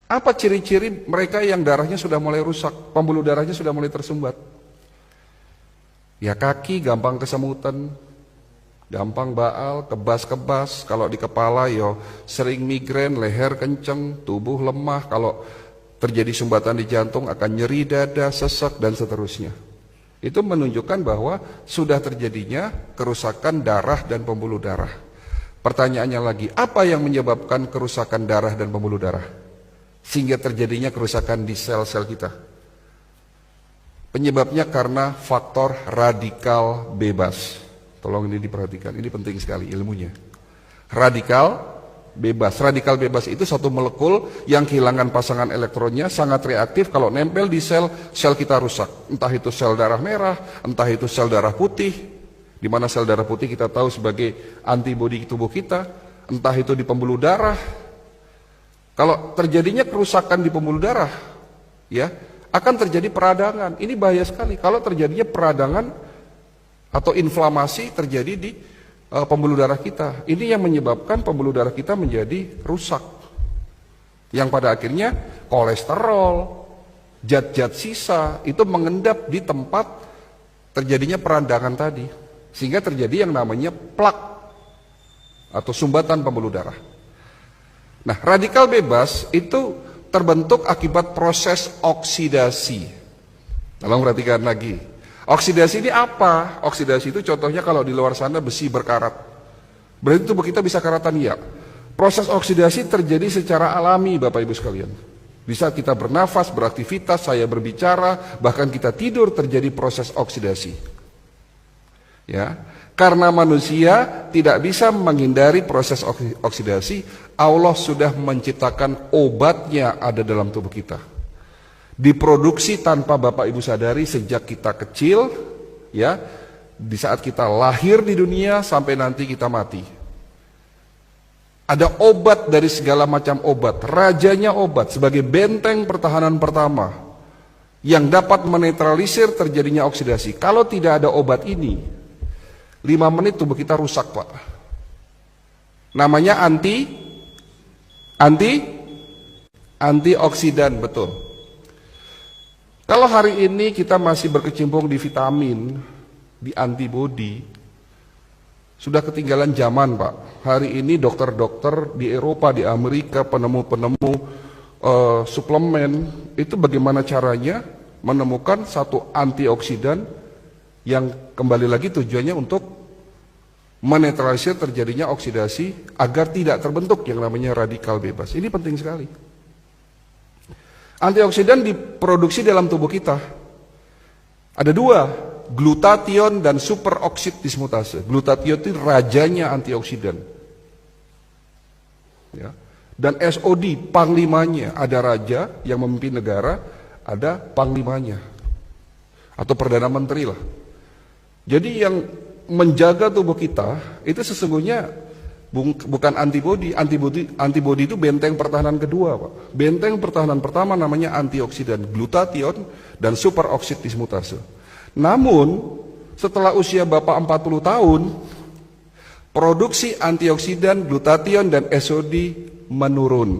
Apa ciri-ciri mereka yang darahnya sudah mulai rusak, pembuluh darahnya sudah mulai tersumbat? Ya kaki gampang kesemutan, gampang baal, kebas-kebas, kalau di kepala yo sering migrain, leher kenceng, tubuh lemah, kalau terjadi sumbatan di jantung akan nyeri dada, sesak dan seterusnya. Itu menunjukkan bahwa sudah terjadinya kerusakan darah dan pembuluh darah. Pertanyaannya lagi, apa yang menyebabkan kerusakan darah dan pembuluh darah? Sehingga terjadinya kerusakan di sel-sel kita. Penyebabnya karena faktor radikal bebas. Tolong ini diperhatikan, ini penting sekali ilmunya. Radikal bebas. Radikal bebas itu satu molekul yang kehilangan pasangan elektronnya, sangat reaktif, kalau nempel di sel, sel kita rusak. Entah itu sel darah merah, entah itu sel darah putih, di mana sel darah putih kita tahu sebagai antibodi tubuh kita, entah itu di pembuluh darah. Kalau terjadinya kerusakan di pembuluh darah, ya akan terjadi peradangan. Ini bahaya sekali. Kalau terjadinya peradangan atau inflamasi terjadi di pembuluh darah kita. Ini yang menyebabkan pembuluh darah kita menjadi rusak. Yang pada akhirnya kolesterol, zat-zat sisa itu mengendap di tempat terjadinya peradangan tadi. Sehingga terjadi yang namanya plak atau sumbatan pembuluh darah. Nah, radikal bebas itu terbentuk akibat proses oksidasi. Tolong perhatikan lagi. Oksidasi ini apa? Oksidasi itu contohnya kalau di luar sana besi berkarat. Berarti tubuh kita bisa karatan, ya. Proses oksidasi terjadi secara alami, Bapak Ibu sekalian. Di saat kita bernafas, beraktivitas, saya berbicara, bahkan kita tidur terjadi proses oksidasi. Ya. Karena manusia tidak bisa menghindari proses oksidasi, Allah sudah menciptakan obatnya ada dalam tubuh kita. Diproduksi tanpa Bapak Ibu sadari sejak kita kecil, ya, di saat kita lahir di dunia sampai nanti kita mati. Ada obat dari segala macam obat, rajanya obat sebagai benteng pertahanan pertama yang dapat menetralisir terjadinya oksidasi. Kalau tidak ada obat ini, 5 menit tubuh kita rusak, Pak. Namanya antioksidan, betul. Kalau hari ini kita masih berkecimpung di vitamin, di antibodi, sudah ketinggalan zaman, Pak. Hari ini dokter-dokter di Eropa, di Amerika, penemu-penemu suplemen, itu bagaimana caranya menemukan satu antioksidan yang kembali lagi tujuannya untuk menetralisir terjadinya oksidasi agar tidak terbentuk yang namanya radikal bebas. Ini penting sekali. Antioksidan diproduksi dalam tubuh kita. Ada 2, glutathione dan superoksid dismutase. Glutathione itu rajanya antioksidan. Ya. Dan SOD, panglimanya. Ada raja yang memimpin negara, ada panglimanya. Atau perdana menteri lah. Jadi yang menjaga tubuh kita itu sesungguhnya bukan antibodi. Antibodi itu benteng pertahanan kedua, Pak. Benteng pertahanan pertama namanya antioksidan, glutathione dan superoksid dismutase. Namun setelah usia Bapak 40 tahun, produksi antioksidan, glutathione dan SOD menurun.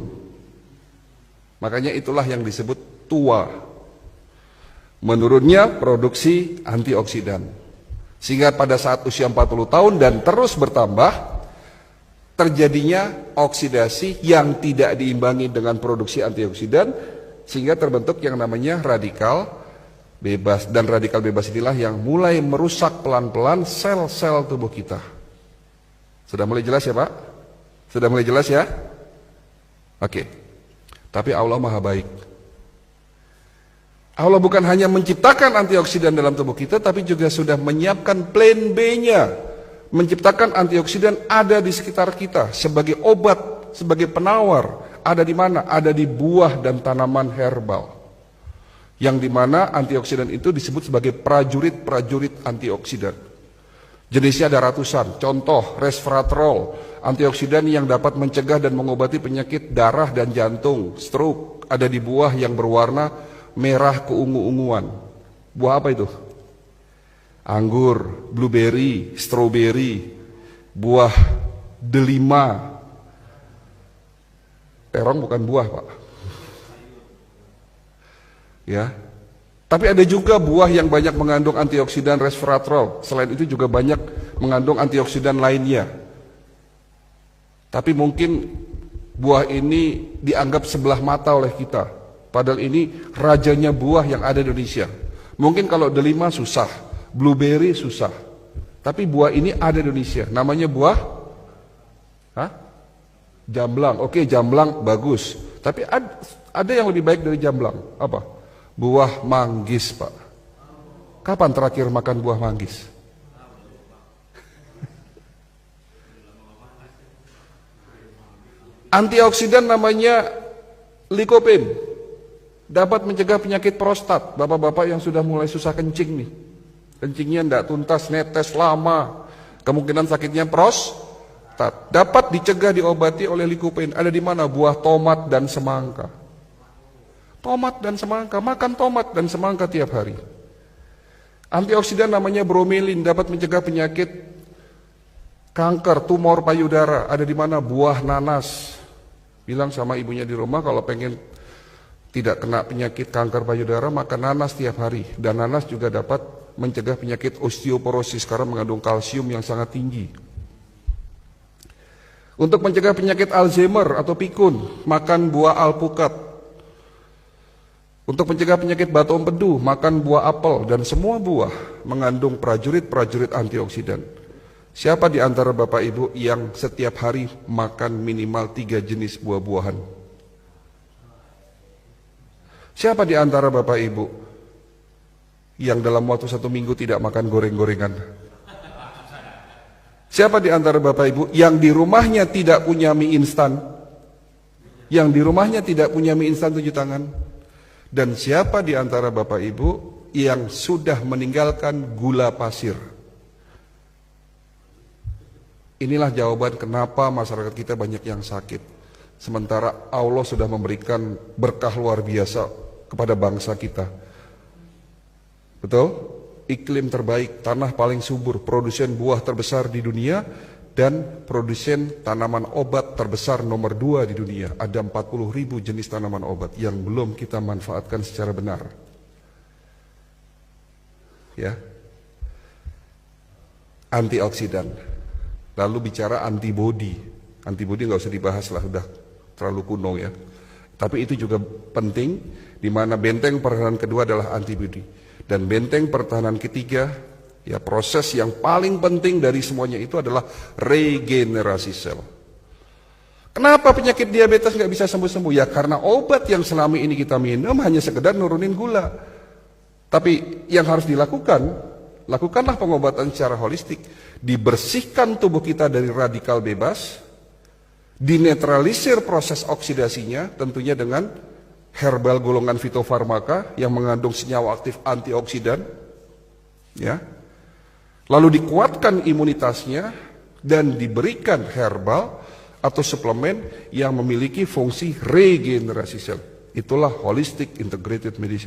Makanya itulah yang disebut tua. Menurunnya produksi antioksidan. Sehingga pada saat usia 40 tahun dan terus bertambah, terjadinya oksidasi yang tidak diimbangi dengan produksi antioksidan, sehingga terbentuk yang namanya radikal bebas. Dan radikal bebas inilah yang mulai merusak pelan-pelan sel-sel tubuh kita. Sudah mulai jelas ya, Pak? Sudah mulai jelas ya? Oke. Tapi Allah Maha Baik. Allah bukan hanya menciptakan antioksidan dalam tubuh kita, tapi juga sudah menyiapkan plan B-nya. Menciptakan antioksidan ada di sekitar kita sebagai obat, sebagai penawar. Ada di mana? Ada di buah dan tanaman herbal. Yang dimana antioksidan itu disebut sebagai prajurit-prajurit antioksidan. Jenisnya ada ratusan. Contoh, resveratrol, antioksidan yang dapat mencegah dan mengobati penyakit darah dan jantung, stroke. Ada di buah yang berwarna merah keungu-unguan. Buah apa itu? Anggur, blueberry, strawberry, buah delima. Terong bukan buah, Pak. Ya. Tapi ada juga buah yang banyak mengandung antioksidan resveratrol. Selain itu juga banyak mengandung antioksidan lainnya. Tapi mungkin buah ini dianggap sebelah mata oleh kita. Padahal ini rajanya buah yang ada di Indonesia. Mungkin kalau delima susah, blueberry susah. Tapi buah ini ada di Indonesia. Namanya buah jamblang. Oke, jamblang bagus. Tapi ada yang lebih baik dari jamblang. Apa? Buah manggis, Pak. Kapan terakhir makan buah manggis? Antioksidan namanya lycopene. Dapat mencegah penyakit prostat. Bapak-bapak yang sudah mulai susah kencing nih. Kencingnya tidak tuntas, netes lama. Kemungkinan sakitnya prostat. Dapat dicegah, diobati oleh lycopene. Ada di mana? Buah tomat dan semangka. Tomat dan semangka, makan tomat dan semangka tiap hari. Antioksidan namanya bromelin, dapat mencegah penyakit kanker, tumor payudara. Ada di mana? Buah nanas. Bilang sama ibunya di rumah kalau pengen tidak kena penyakit kanker payudara, makan nanas tiap hari. Dan nanas juga dapat mencegah penyakit osteoporosis karena mengandung kalsium yang sangat tinggi. Untuk mencegah penyakit Alzheimer atau pikun, makan buah alpukat. Untuk mencegah penyakit batu empedu, makan buah apel, dan semua buah mengandung prajurit-prajurit antioksidan. Siapa di antara Bapak Ibu yang setiap hari makan minimal 3 jenis buah-buahan? Siapa di antara Bapak Ibu yang dalam waktu 1 minggu tidak makan goreng-gorengan? Siapa di antara Bapak Ibu yang di rumahnya tidak punya mie instan? Yang di rumahnya tidak punya mie instan, tunjuk tangan. Dan siapa di antara Bapak Ibu yang sudah meninggalkan gula pasir? Inilah jawaban kenapa masyarakat kita banyak yang sakit. Sementara Allah sudah memberikan berkah luar biasa kepada bangsa kita. Betul? Iklim terbaik, tanah paling subur, produsen buah terbesar di dunia, dan produsen tanaman obat terbesar nomor 2 di dunia. Ada 40.000 jenis tanaman obat yang belum kita manfaatkan secara benar. Ya. Antioksidan. Lalu bicara antibodi. Antibodi nggak usah dibahas lah, udah terlalu kuno ya. Tapi itu juga penting, di mana benteng pertahanan kedua adalah antibodi. Dan benteng pertahanan ketiga, ya, proses yang paling penting dari semuanya itu adalah regenerasi sel. Kenapa penyakit diabetes nggak bisa sembuh-sembuh? Ya karena obat yang selama ini kita minum hanya sekedar nurunin gula. Tapi yang harus dilakukan, lakukanlah pengobatan secara holistik. Dibersihkan tubuh kita dari radikal bebas, dinetralisir proses oksidasinya, tentunya dengan herbal golongan fitofarmaka yang mengandung senyawa aktif antioksidan, ya. Lalu dikuatkan imunitasnya dan diberikan herbal atau suplemen yang memiliki fungsi regenerasi sel. Itulah holistic integrated medicine.